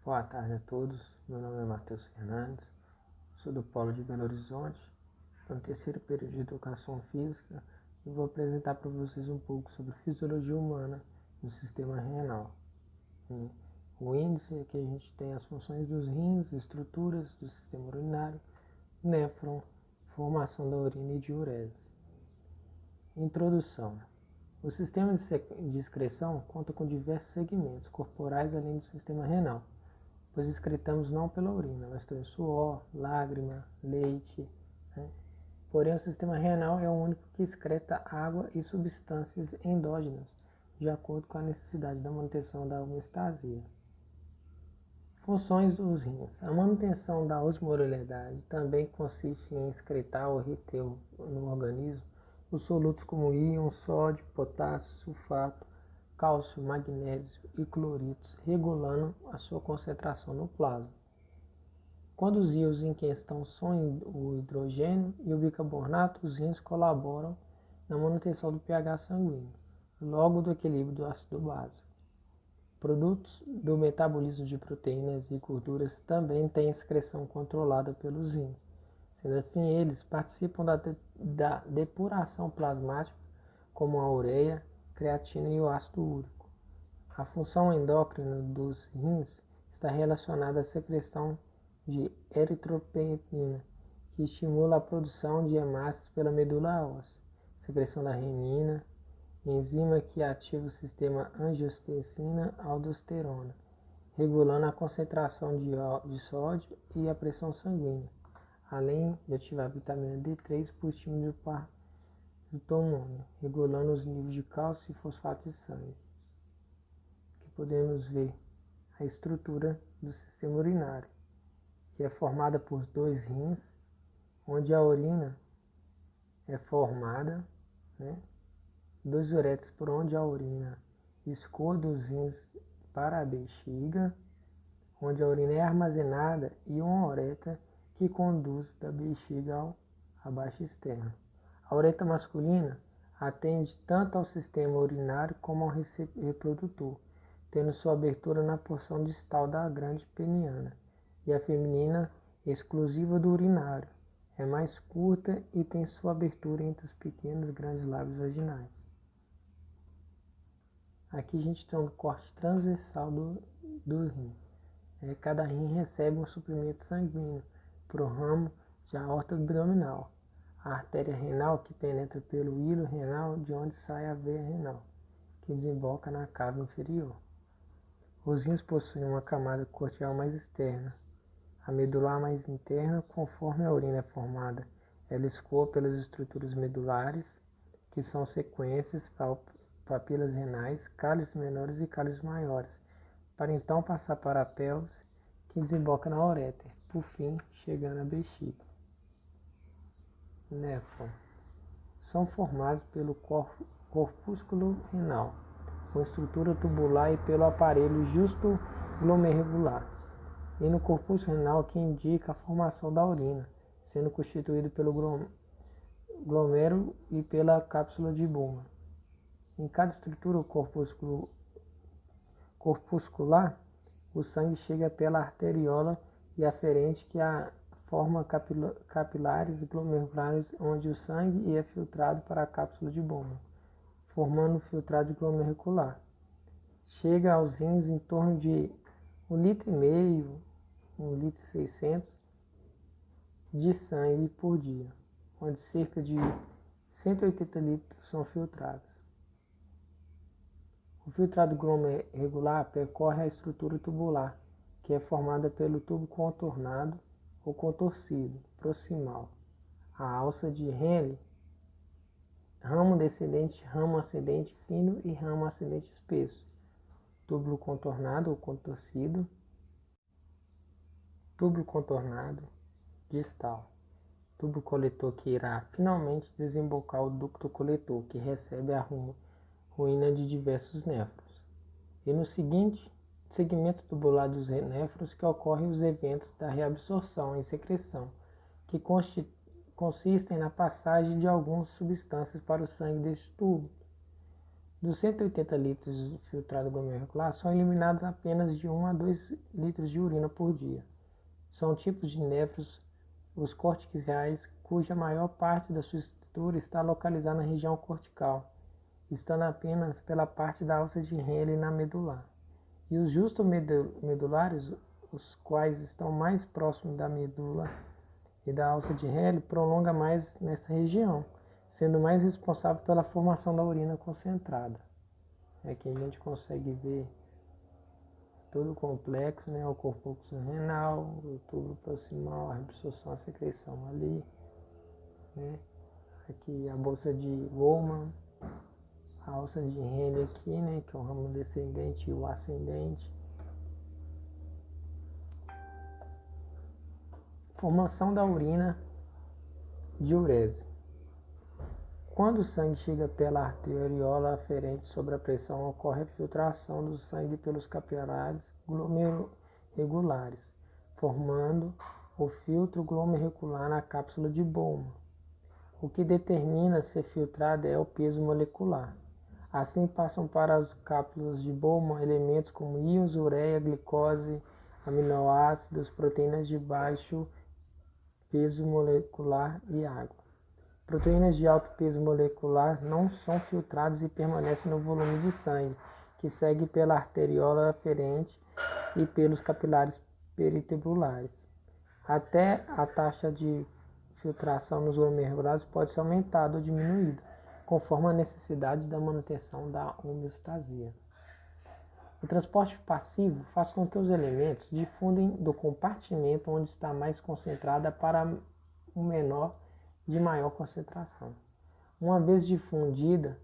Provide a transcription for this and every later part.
Boa tarde a todos, meu nome é Matheus Fernandes, sou do Polo de Belo Horizonte, estou no terceiro período de Educação Física e vou apresentar para vocês um pouco sobre fisiologia humana no sistema renal. O índice é que a gente tem as funções dos rins, estruturas do sistema urinário, néfron, formação da urina e diurese. Introdução. O sistema de excreção conta com diversos segmentos corporais além do sistema renal, pois excretamos não pela urina, mas pelo suor, lágrima, leite. Porém, o sistema renal é o único que excreta água e substâncias endógenas, de acordo com a necessidade da manutenção da homeostasia. Funções dos rins. A manutenção da osmolaridade também consiste em excretar ou reter no organismo os solutos como íons, sódio, potássio, sulfato, cálcio, magnésio e cloritos, regulando a sua concentração no plasma. Quando os íons em questão são o hidrogênio e o bicarbonato, os rins colaboram na manutenção do pH sanguíneo, logo do equilíbrio do ácido básico. Produtos do metabolismo de proteínas e gorduras também têm excreção controlada pelos rins. Sendo assim, eles participam da depuração plasmática, como a ureia, creatina e o ácido úrico. A função endócrina dos rins está relacionada à secreção de eritropoetina, que estimula a produção de hemácias pela medula óssea, secreção da renina, enzima que ativa o sistema angiotensina-aldosterona, regulando a concentração de sódio e a pressão sanguínea, além de ativar a vitamina D3 por estímulo do hormônio, regulando os níveis de cálcio e fosfato de sangue. Aqui podemos ver a estrutura do sistema urinário, que é formada por dois rins, onde a urina é formada, dois uretes por onde a urina escoa dos rins para a bexiga, onde a urina é armazenada, e uma uretra que conduz da bexiga à baixa externa. A uretra masculina atende tanto ao sistema urinário como ao reprodutor, tendo sua abertura na porção distal da glande peniana, e a feminina, exclusiva do urinário, é mais curta e tem sua abertura entre os pequenos e grandes lábios vaginais. Aqui a gente tem um corte transversal do rim. Cada rim recebe um suprimento sanguíneo para o ramo de aorta abdominal, a artéria renal que penetra pelo hilo renal, de onde sai a veia renal, que desemboca na cava inferior. Os rins possuem uma camada cortical mais externa, a medular mais interna. Conforme a urina é formada, ela escoa pelas estruturas medulares, que são sequências, papilas renais, cálices menores e cálices maiores, para então passar para a pelvis, que desemboca na uretra, por fim chegando à bexiga. Néfron são formados pelo corpúsculo renal, com estrutura tubular, e pelo aparelho justo glomerular, e no corpúsculo renal, que indica a formação da urina, sendo constituído pelo glômerulo e pela cápsula de Bowman. Em cada estrutura corpuscular, o sangue chega pela arteriola e aferente, que forma capilares e glomerulares, onde o sangue é filtrado para a cápsula de Bowman, formando o filtrado glomerular. Chega aos rins em torno de 1,5 litro, 1,6 litro de sangue por dia, onde cerca de 180 litros são filtrados. O filtrado glomerular percorre a estrutura tubular, que é formada pelo tubo contornado ou contorcido proximal, a alça de Henle, ramo descendente, ramo ascendente fino e ramo ascendente espesso, tubo contornado ou contorcido, tubo contornado distal, tubo coletor que irá finalmente desembocar o ducto coletor, que recebe a ruína de diversos néfrons. E no segmento tubular dos néfrons que ocorrem os eventos da reabsorção e secreção, que consistem na passagem de algumas substâncias para o sangue deste tubo. Dos 180 litros filtrados glomerulares, são eliminados apenas de 1 a 2 litros de urina por dia. São tipos de néfros, os corticais, cuja maior parte da sua estrutura está localizada na região cortical, estando apenas pela parte da alça de Henle na medular. E os justomedulares, os quais estão mais próximos da medula e da alça de Henle, prolonga mais nessa região, sendo mais responsável pela formação da urina concentrada. Aqui a gente consegue ver todo o complexo, né? O corpo renal, o tubo proximal, a absorção, a secreção ali, né? Aqui a bolsa de Bowman, a alça de Henle aqui, né? Que é o ramo descendente e o ascendente. Formação da urina diurese. Quando o sangue chega pela arteriola aferente sob a pressão, ocorre a filtração do sangue pelos capilares glomerulares, formando o filtro glomerular na cápsula de Bowman. O que determina ser filtrado é o peso molecular. Assim passam para as cápsulas de Bowman elementos como íons, ureia, glicose, aminoácidos, proteínas de baixo peso molecular e água. Proteínas de alto peso molecular não são filtradas e permanecem no volume de sangue, que segue pela arteriola aferente e pelos capilares peritubulares. Até a taxa de filtração nos glomerulares pode ser aumentada ou diminuída, conforme a necessidade da manutenção da homeostasia. O transporte passivo faz com que os elementos difundem do compartimento onde está mais concentrada para o menor de maior concentração. Uma vez difundida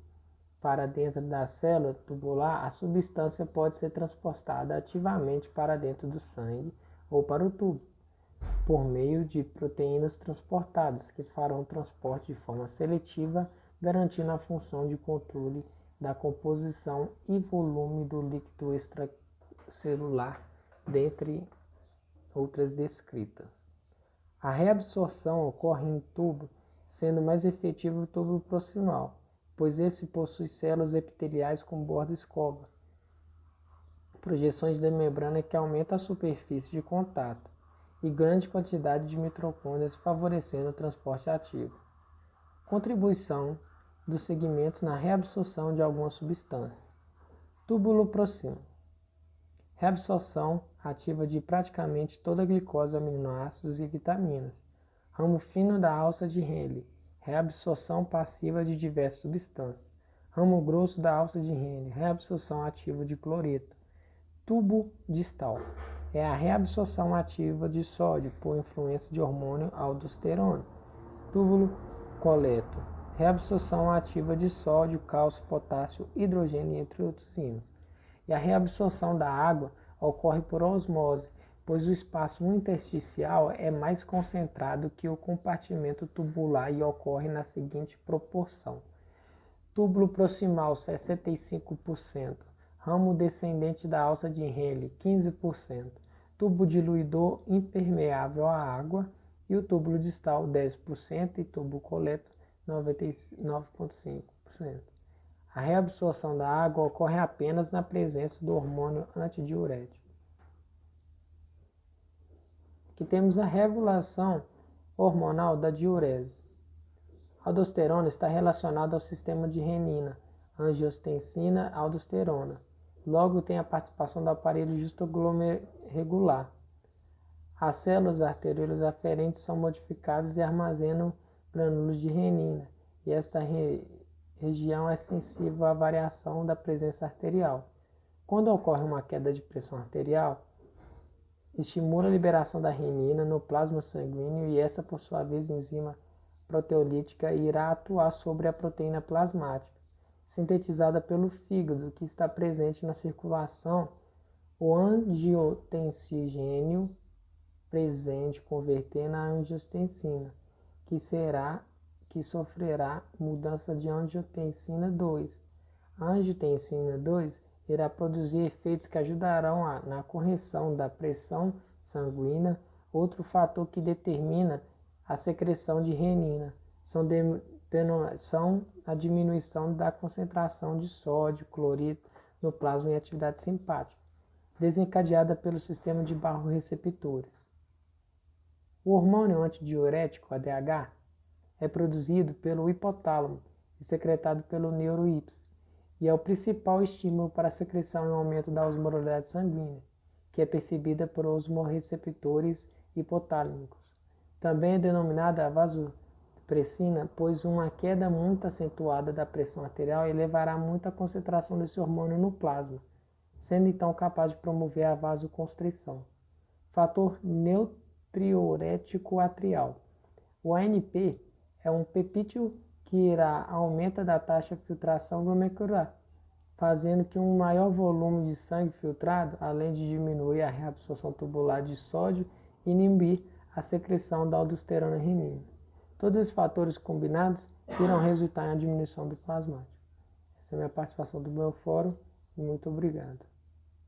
para dentro da célula tubular, a substância pode ser transportada ativamente para dentro do sangue ou para o tubo, por meio de proteínas transportadas, que farão o transporte de forma seletiva, garantindo a função de controle da composição e volume do líquido extracelular, dentre outras descritas. A reabsorção ocorre em tubo, sendo mais efetivo o tubo proximal, pois esse possui células epiteliais com borda escova, projeções da membrana que aumentam a superfície de contato e grande quantidade de mitocôndrias, favorecendo o transporte ativo. Contribuição dos segmentos na reabsorção de alguma substância. Túbulo proximo. Reabsorção ativa de praticamente toda a glicose, aminoácidos e vitaminas. Ramo fino da alça de Henle. Reabsorção passiva de diversas substâncias. Ramo grosso da alça de Henle. Reabsorção ativa de cloreto. Tubo distal. É a reabsorção ativa de sódio por influência de hormônio aldosterona. Túbulo coleto. Reabsorção ativa de sódio, cálcio, potássio, hidrogênio, entre outros íons. E a reabsorção da água ocorre por osmose, pois o espaço intersticial é mais concentrado que o compartimento tubular e ocorre na seguinte proporção: túbulo proximal 65%, ramo descendente da alça de Henle 15%, tubo diluidor impermeável à água e o túbulo distal 10% e tubo coleto 99,5%. A reabsorção da água ocorre apenas na presença do hormônio antidiurético. Aqui temos a regulação hormonal da diurese. A aldosterona está relacionada ao sistema de renina, angiotensina, aldosterona. Logo, tem a participação do aparelho justoglomerular. As células arteriosas aferentes são modificadas e armazenam grânulos de renina, e esta região é sensível à variação da presença arterial. Quando ocorre uma queda de pressão arterial, estimula a liberação da renina no plasma sanguíneo e essa, por sua vez, enzima proteolítica irá atuar sobre a proteína plasmática, sintetizada pelo fígado, que está presente na circulação. O angiotensígeno presente converter na angiotensina, que sofrerá mudança de angiotensina 2. A angiotensina 2 irá produzir efeitos que ajudarão na correção da pressão sanguínea, outro fator que determina a secreção de renina. São são a diminuição da concentração de sódio, cloreto no plasma em atividade simpática, desencadeada pelo sistema de barroreceptores. O hormônio antidiurético, ADH, é produzido pelo hipotálamo e secretado pelo neuroípse, e é o principal estímulo para a secreção e o aumento da osmolaridade sanguínea, que é percebida por osmorreceptores hipotálmicos. Também é denominada vasopressina, pois uma queda muito acentuada da pressão arterial elevará muito a concentração desse hormônio no plasma, sendo então capaz de promover a vasoconstrição. Fator neurotriurético atrial. O ANP é um peptídeo que aumenta da taxa de filtração glomerular, fazendo que um maior volume de sangue filtrado, além de diminuir a reabsorção tubular de sódio e inibir a secreção da aldosterona renina. Todos esses fatores combinados irão resultar em uma diminuição do plasmático. Essa é a minha participação do meu fórum e muito obrigado.